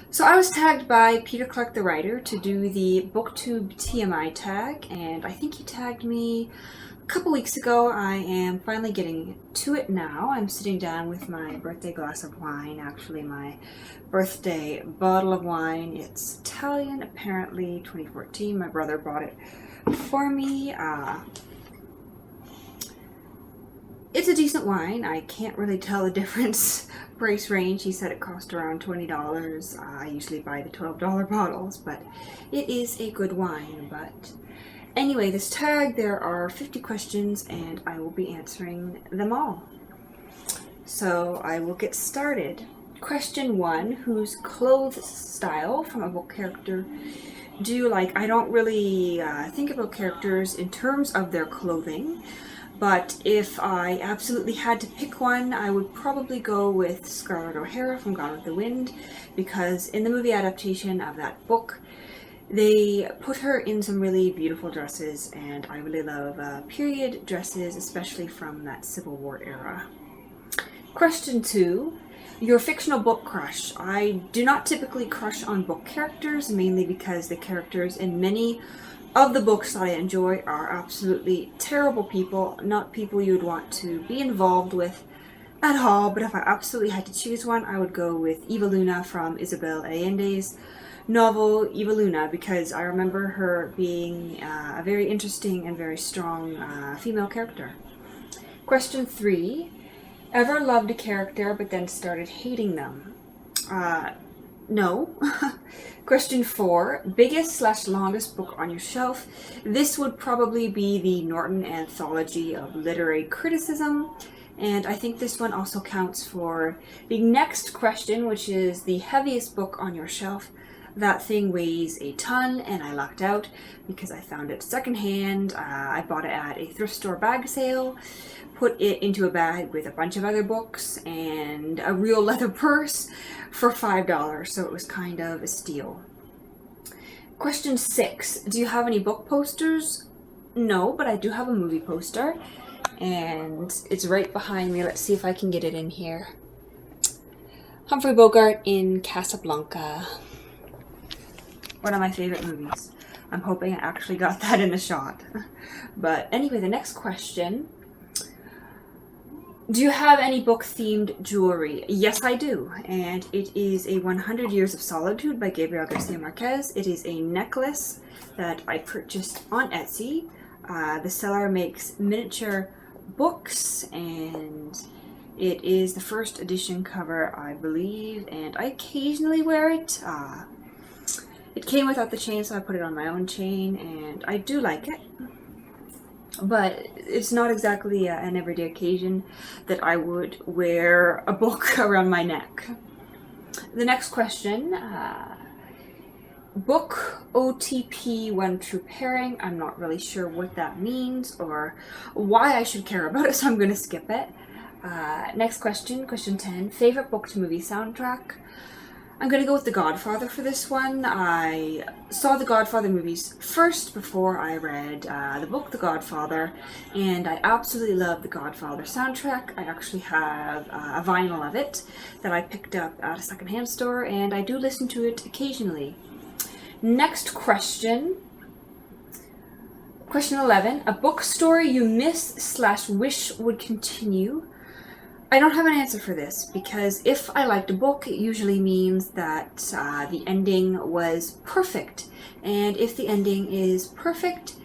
So I was tagged by Peter Clark the writer to do the BookTube TMI tag, and I think he tagged me a couple weeks ago. I am finally getting to it now. I'm sitting down with my birthday glass of wine, actually my birthday bottle of wine. It's Italian, apparently 2014. My brother bought it for me. It's a decent wine. I can't really tell the difference price range. He said it cost around $20. I usually buy the $12 bottles, but it is a good wine. But anyway, this tag, there are 50 questions and I will be answering them all. So I will get started. Question 1, whose clothes style from a book character do you like? I don't really think about characters in terms of their clothing. But if I absolutely had to pick one, I would probably go with Scarlett O'Hara from Gone with the Wind, because in the movie adaptation of that book, they put her in some really beautiful dresses, and I really love period dresses, especially from that Civil War era. Question 2, your fictional book crush. I do not typically crush on book characters, mainly because the characters in many of the books that I enjoy are absolutely terrible people, not people you would want to be involved with at all. But if I absolutely had to choose one, I would go with Eva Luna from Isabel Allende's novel Eva Luna, because I remember her being a very interesting and very strong female character. Question 3, ever loved a character but then started hating them? No. Question 4, biggest/longest book on your shelf. This would probably be the Norton Anthology of Literary Criticism, and I think this one also counts for the next question, which is the heaviest book on your shelf. That thing weighs a ton, and I lucked out because I found it secondhand. I bought it at a thrift store bag sale, put it into a bag with a bunch of other books and a real leather purse for $5, so it was kind of a steal. Question 6, do you have any book posters? No, but I do have a movie poster, and it's right behind me. Let's see if I can get it in here. Humphrey Bogart in Casablanca. One of my favorite movies. I'm hoping I actually got that in the shot. But anyway, the next question. Do you have any book-themed jewelry? Yes, I do. And it is a 100 Years of Solitude by Gabriel Garcia Marquez. It is a necklace that I purchased on Etsy. The seller makes miniature books, and it is the first edition cover, I believe, and I occasionally wear it. It came without the chain, so I put it on my own chain, and I do like it. But it's not exactly an everyday occasion that I would wear a book around my neck. The next question, book OTP One True Pairing. I'm not really sure what that means or why I should care about it, so I'm going to skip it. Next question, question 10, favorite book to movie soundtrack. I'm going to go with The Godfather for this one. I saw the Godfather movies first before I read the book The Godfather, and I absolutely love the Godfather soundtrack. I actually have a vinyl of it that I picked up at a secondhand store, and I do listen to it occasionally. Next question. Question 11. A book story you miss/wish would continue. I don't have an answer for this, because if I liked a book, it usually means that the ending was perfect. And if the ending is perfect,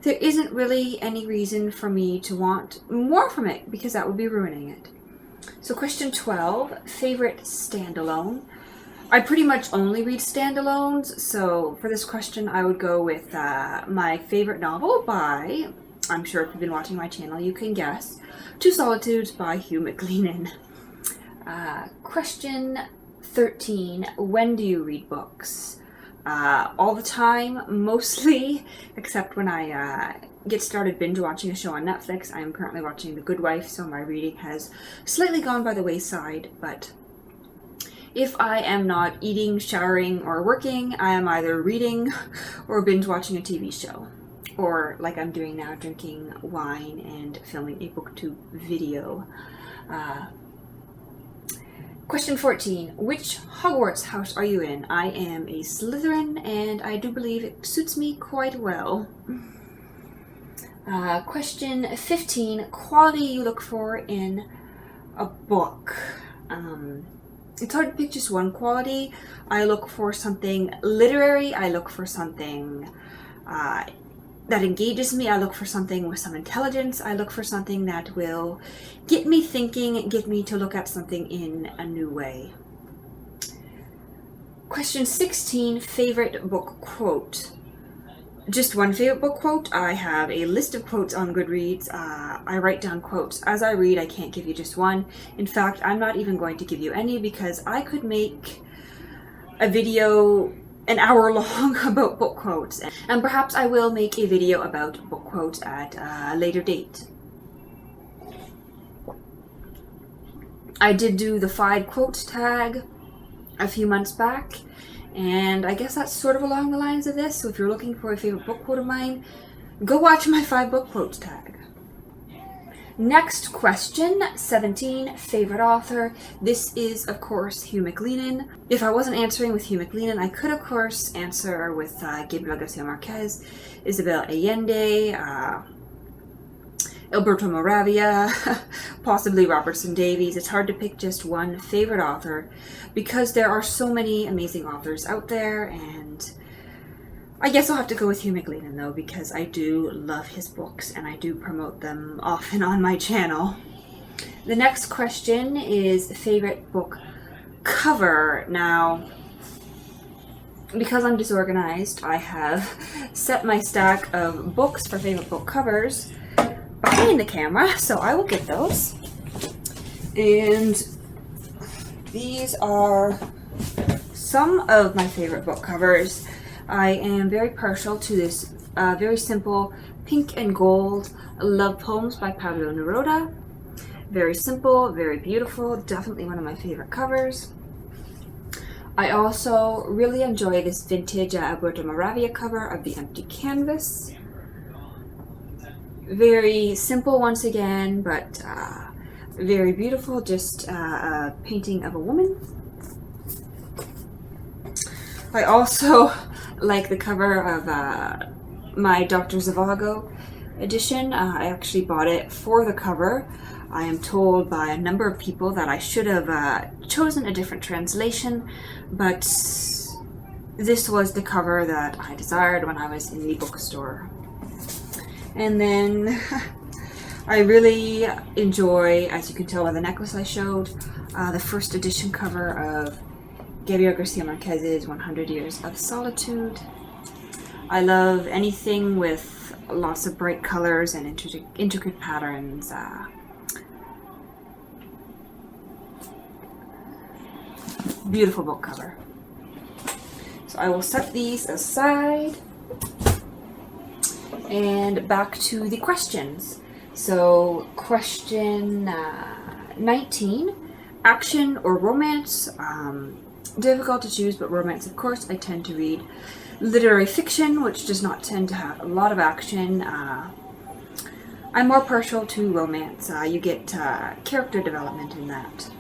there isn't really any reason for me to want more from it, because that would be ruining it. So question 12, favorite standalone. I pretty much only read standalones, so for this question I would go with my favorite novel by, I'm sure if you've been watching my channel you can guess, Two Solitudes by Hugh McLennan. Question 13, when do you read books? All the time, mostly, except when I get started binge watching a show on Netflix. I am currently watching The Good Wife, so my reading has slightly gone by the wayside, but if I am not eating, showering, or working, I am either reading or binge watching a TV show. Or, like I'm doing now, drinking wine and filming a BookTube video. Question 14. Which Hogwarts house are you in? I am a Slytherin, and I do believe it suits me quite well. Question 15. Quality you look for in a book. It's hard to pick just one quality. I look for something literary. I look for something that engages me. I look for something with some intelligence. I look for something that will get me thinking, get me to look at something in a new way. Question 16, favorite book quote. Just one favorite book quote. I have a list of quotes on Goodreads. I write down quotes as I read. I can't give you just one. In fact, I'm not even going to give you any because I could make a video an hour long about book quotes, and perhaps I will make a video about book quotes at a later date. I did do the 5 quotes tag a few months back, and I guess that's sort of along the lines of this. So if you're looking for a favorite book quote of mine, go watch my 5 book quotes tag. Next question, 17, favorite author. This is, of course, Hugh MacLean. If I wasn't answering with Hugh MacLean, I could, of course, answer with Gabriel Garcia Marquez, Isabel Allende, Alberto Moravia, possibly Robertson Davies. It's hard to pick just one favorite author because there are so many amazing authors out there, and I guess I'll have to go with Hugh MacLean though, because I do love his books and I do promote them often on my channel. The next question is favorite book cover. Now, because I'm disorganized, I have set my stack of books for favorite book covers behind the camera, so I will get those. And these are some of my favorite book covers. I am very partial to this very simple pink and gold love poems by Pablo Neruda. Very simple, very beautiful, definitely one of my favorite covers. I also really enjoy this vintage Alberto Moravia cover of The Empty Canvas. Very simple once again, but very beautiful, just a painting of a woman. I also like the cover of my Dr. Zhivago edition. I actually bought it for the cover. I am told by a number of people that I should have chosen a different translation, but this was the cover that I desired when I was in the bookstore. And then I really enjoy, as you can tell by the necklace I showed, the first edition cover of Gabriel Garcia Marquez's 100 Years of Solitude. I love anything with lots of bright colors and intricate patterns. Beautiful book cover. So I will set these aside and back to the questions. So question 19, action or romance? Difficult to choose, but romance, of course. I tend to read literary fiction, which does not tend to have a lot of action. I'm more partial to romance. You get character development in that.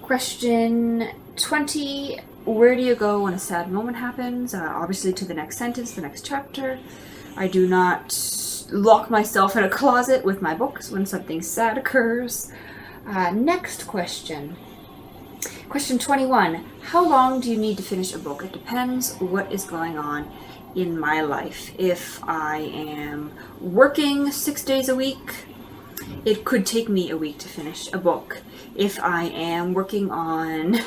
Question 20, where do you go when a sad moment happens? Obviously to the next sentence, the next chapter. I do not lock myself in a closet with my books when something sad occurs. Next question. Question 21, how long do you need to finish a book? It depends what is going on in my life. If I am working 6 days a week, it could take me a week to finish a book. If I am working on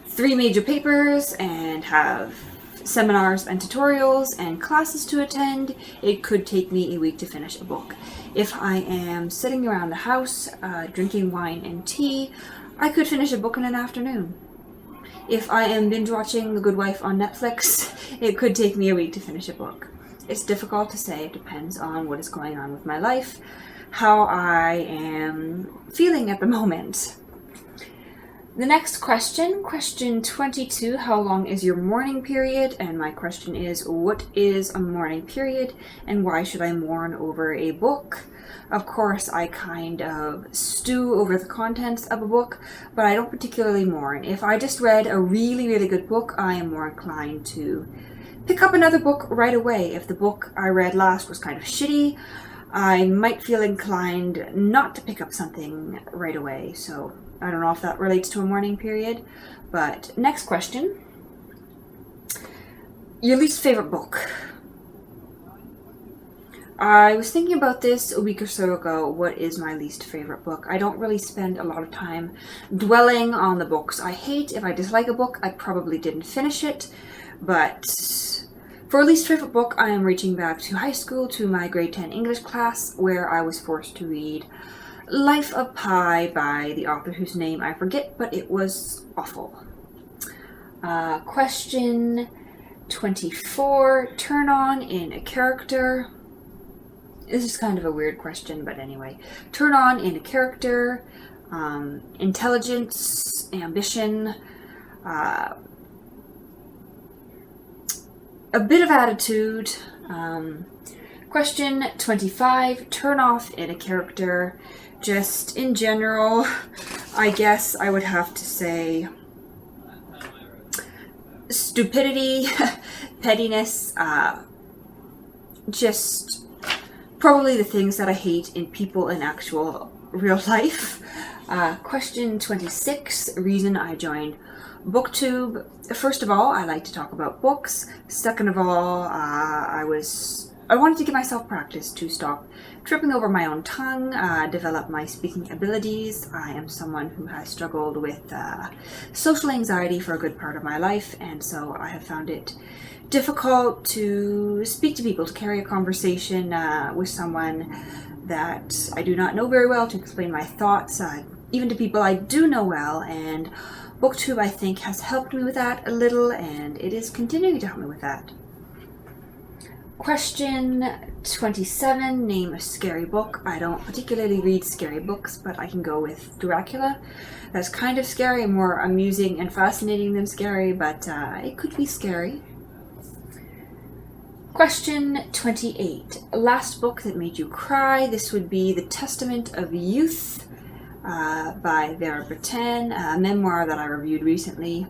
3 major papers and have seminars and tutorials and classes to attend, it could take me a week to finish a book. If I am sitting around the house drinking wine and tea, I could finish a book in an afternoon. If I am binge watching The Good Wife on Netflix, it could take me a week to finish a book. It's difficult to say. It depends on what is going on with my life, how I am feeling at the moment. The next question, question 22, how long is your mourning period? And my question is, what is a mourning period and why should I mourn over a book? Of course, I kind of stew over the contents of a book, but I don't particularly mourn. If I just read a really, really good book, I am more inclined to pick up another book right away. If the book I read last was kind of shitty, I might feel inclined not to pick up something right away. So I don't know if that relates to a mourning period. But next question. Your least favorite book? I was thinking about this a week or so ago. What is my least favorite book? I don't really spend a lot of time dwelling on the books I hate. If I dislike a book, I probably didn't finish it. But for a least favorite book, I am reaching back to high school, to my grade 10 English class, where I was forced to read Life of Pi by the author whose name I forget, but it was awful. Question 24. Turn on in a character. This is kind of a weird question, but anyway. Turn on in a character, intelligence, ambition, a bit of attitude. Question 25. Turn off in a character. Just in general, I guess I would have to say stupidity, pettiness, just probably the things that I hate in people in actual real life. Question 26, reason I joined BookTube. First of all, I like to talk about books. Second of all, I wanted to give myself practice to stop tripping over my own tongue, develop my speaking abilities. I am someone who has struggled with social anxiety for a good part of my life, and so I have found it difficult to speak to people, to carry a conversation with someone that I do not know very well, to explain my thoughts, even to people I do know well, and BookTube, I think, has helped me with that a little, and it is continuing to help me with that. Question 27, name a scary book. I don't particularly read scary books, but I can go with Dracula. That's kind of scary, more amusing and fascinating than scary, but it could be scary. Question 28, last book that made you cry. This would be The Testament of Youth by Vera Brittain, a memoir that I reviewed recently.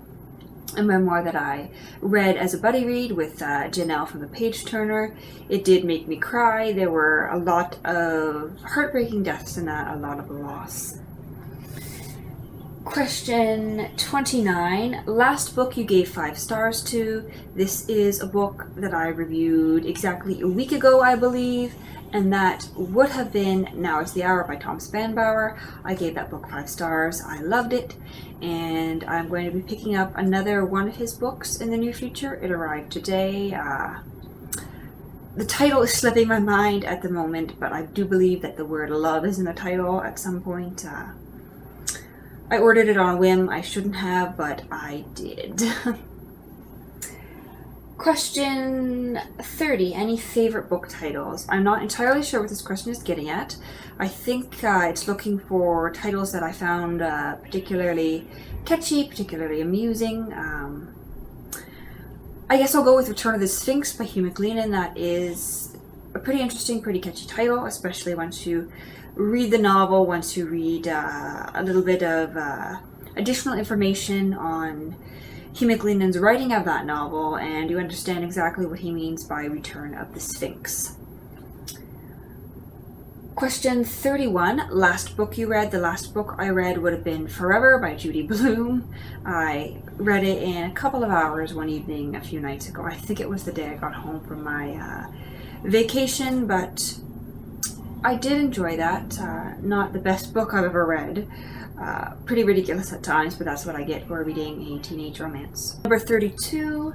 A memoir that I read as a buddy read with Janelle from the Page Turner. It did make me cry. There were a lot of heartbreaking deaths in that, a lot of loss. Question 29, last book you gave 5 stars to. This is a book that I reviewed exactly a week ago, I believe, and that would have been Now Is the Hour by Tom Spanbauer. I gave that book 5 stars. I loved it, and I'm going to be picking up another one of his books in the near future. It arrived today. The title is slipping my mind at the moment, but I do believe that the word love is in the title at some point. I ordered it on a whim. I shouldn't have, but I did. Question 30, any favorite book titles? I'm not entirely sure what this question is getting at. I think it's looking for titles that I found particularly catchy, particularly amusing. I guess I'll go with Return of the Sphinx by Hugh MacLean. That is a pretty interesting, pretty catchy title, especially once you read the novel, once you read a little bit of additional information on Hugh MacLean's writing of that novel, and you understand exactly what he means by Return of the Sphinx. Question 31, last book you read. The last book I read would have been Forever by Judy Blume. I read it in a couple of hours one evening a few nights ago. I think it was the day I got home from my vacation, but I did enjoy that. Not the best book I've ever read. Pretty ridiculous at times, but that's what I get for reading a teenage romance. Number 32,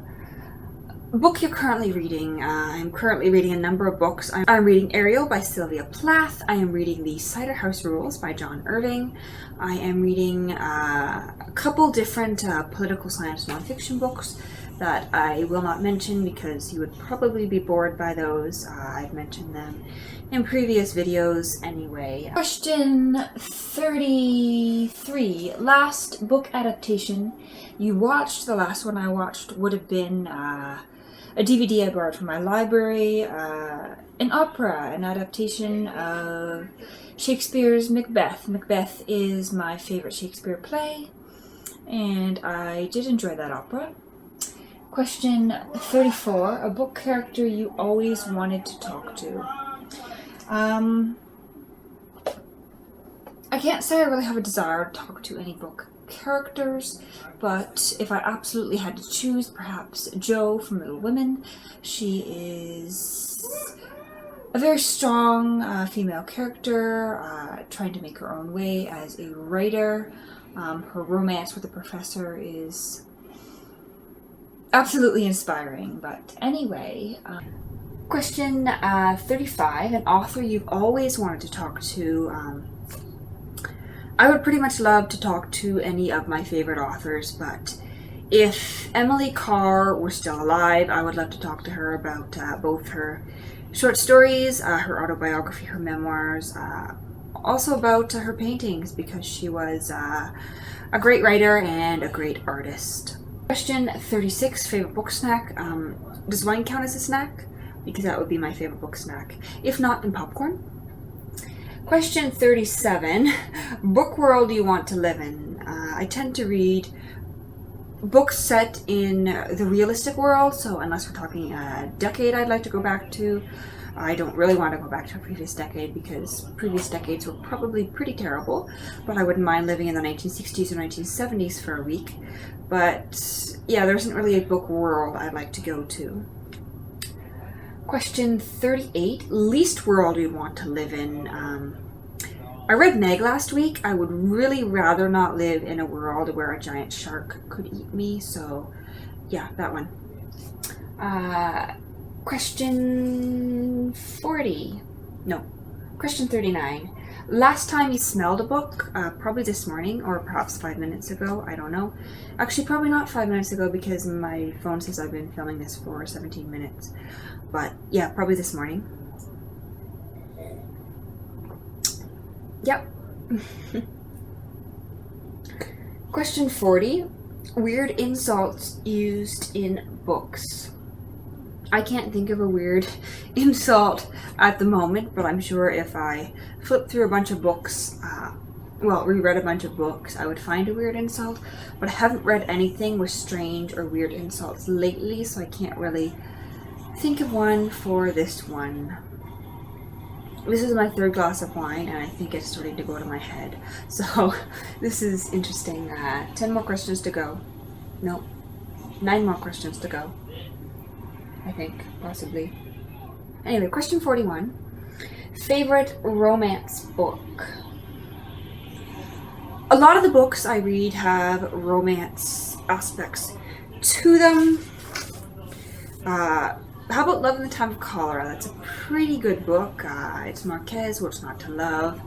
book you're currently reading. I'm currently reading a number of books. I'm reading Ariel by Sylvia Plath. I am reading The Cider House Rules by John Irving. I am reading a couple different political science nonfiction books that I will not mention because you would probably be bored by those. I've mentioned them in previous videos anyway. Question 33, last book adaptation you watched. The last one I watched would have been a DVD I borrowed from my library, an opera, an adaptation of Shakespeare's Macbeth. Macbeth is my favorite Shakespeare play, and I did enjoy that opera. Question 34, a book character you always wanted to talk to. I can't say I really have a desire to talk to any book characters, but if I absolutely had to choose, perhaps Jo from Little Women. She is a very strong female character, trying to make her own way as a writer. Her romance with the professor is absolutely inspiring, but anyway. Question 35, an author you've always wanted to talk to. I would pretty much love to talk to any of my favorite authors, but if Emily Carr were still alive, I would love to talk to her about both her short stories, her autobiography, her memoirs, also about her paintings, because she was a great writer and a great artist. Question 36, favorite book snack. Does wine count as a snack? Because that would be my favorite book snack. If not, then popcorn. Question 37, book world you want to live in. I tend to read books set in the realistic world, so unless we're talking a decade I'd like to go back to, I don't really want to go back to a previous decade because previous decades were probably pretty terrible, but I wouldn't mind living in the 1960s or 1970s for a week. But yeah, there isn't really a book world I'd like to go to. Question 38, least world you'd want to live in. I read Meg last week. I would really rather not live in a world where a giant shark could eat me, so yeah, that one. Question 39. Last time you smelled a book, probably this morning or perhaps 5 minutes ago, I don't know. Actually, probably not 5 minutes ago because my phone says I've been filming this for 17 minutes. But yeah, probably this morning. Yep. Question 40. Weird insults used in books. I can't think of a weird insult at the moment, but I'm sure if I flip through a bunch of books, reread a bunch of books, I would find a weird insult. But I haven't read anything with strange or weird insults lately, so I can't really think of one for this one. This is my third glass of wine, and I think it's starting to go to my head. So this is interesting. 10 more questions to go. No, 9 more questions to go. I think, possibly. Anyway, question 41. Favorite romance book? A lot of the books I read have romance aspects to them. How about Love in the Time of Cholera? That's a pretty good book. It's Marquez, What's Not to Love.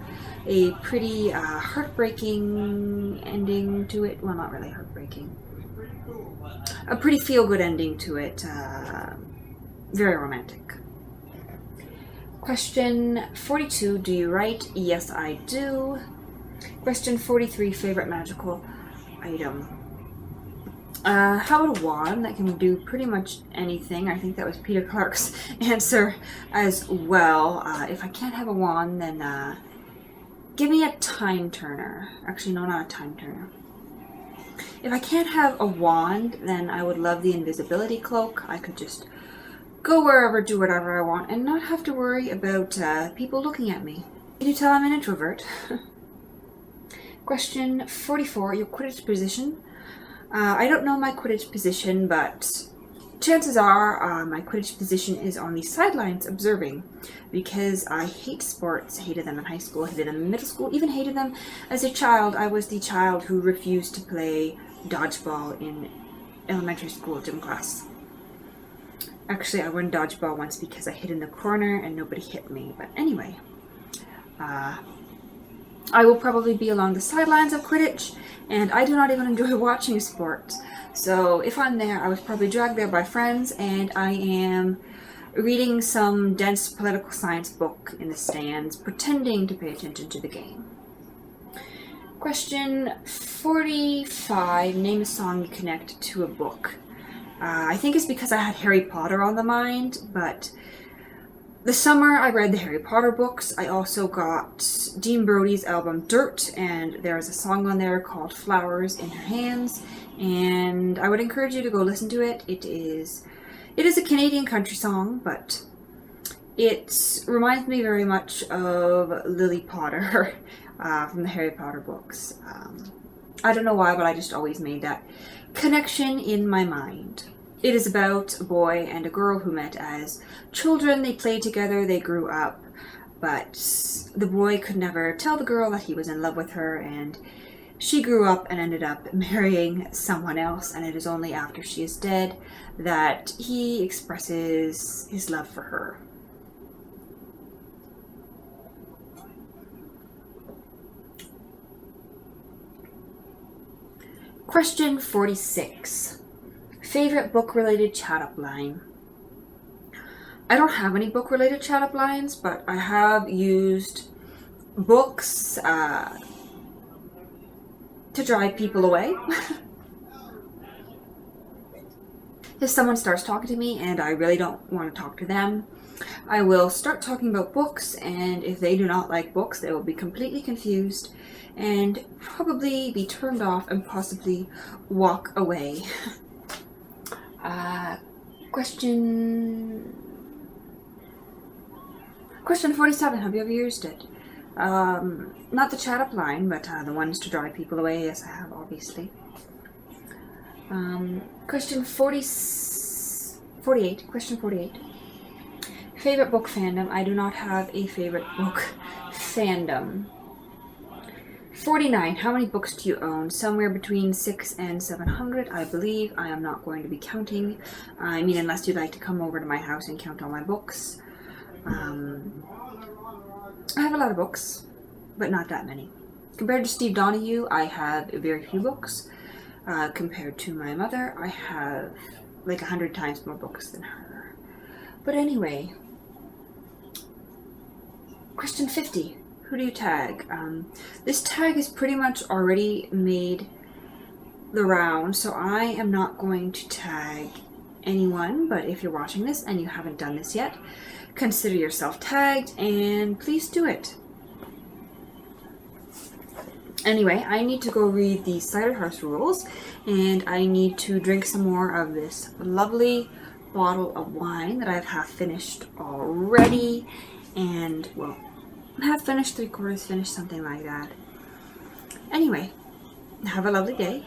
A pretty heartbreaking ending to it. Well, not really heartbreaking. A pretty feel-good ending to it. Very romantic. Question 42. Do you write? Yes, I do. Question 43. Favorite magical item? How about a wand that can do pretty much anything? I think that was Peter Clark's answer as well. If I can't have a wand, then give me a time turner. Actually, no, not a time turner. If I can't have a wand, then I would love the invisibility cloak. I could just go wherever, do whatever I want, and not have to worry about people looking at me. Can you tell I'm an introvert? Question 44, your Quidditch position. I don't know my Quidditch position, but chances are my Quidditch position is on the sidelines observing, because I hate sports. Hated them in high school, hated them in middle school, even hated them as a child. I was the child who refused to play dodgeball in elementary school gym class. Actually, I won dodgeball once because I hid in the corner and nobody hit me. But anyway, I will probably be along the sidelines of Quidditch, and I do not even enjoy watching sports. So if I'm there, I was probably dragged there by friends, and I am reading some dense political science book in the stands, pretending to pay attention to the game. Question 45, name a song you connect to a book. I think it's because I had Harry Potter on the mind, but this summer I read the Harry Potter books. I also got Dean Brody's album Dirt, and there's a song on there called Flowers in Her Hands, and I would encourage you to go listen to it. It is a Canadian country song, but it reminds me very much of Lily Potter from the Harry Potter books. I don't know why, but I just always made that connection in my mind. It is about a boy and a girl who met as children. They played together, they grew up, but the boy could never tell the girl that he was in love with her, and she grew up and ended up marrying someone else, and it is only after she is dead that he expresses his love for her. Question 46. Favorite book-related chat-up line? I don't have any book-related chat-up lines, but I have used books to drive people away. If someone starts talking to me and I really don't want to talk to them, I will start talking about books, and if they do not like books, they will be completely confused and probably be turned off and possibly walk away. Question 47. Have you ever used it? Not the chat up line, but the ones to drive people away. Yes, I have, obviously. Question 48. Question 48. Favorite book fandom? I do not have a favorite book fandom. 49. How many books do you own? Somewhere between 600 and 700, I believe. I am not going to be counting. I mean, unless you'd like to come over to my house and count all my books. I have a lot of books, but not that many. Compared to Steve Donahue, I have very few books. Compared to my mother, I have like 100 times more books than her. But anyway, question 50. Who do you tag? This tag is pretty much already made the round, so I am not going to tag anyone, but if you're watching this and you haven't done this yet, consider yourself tagged and please do it. Anyway, I need to go read the cider house rules, and I need to drink some more of this lovely bottle of wine that I've half finished already, and well, half finished, 3/4 finished, something like that. Anyway, have a lovely day.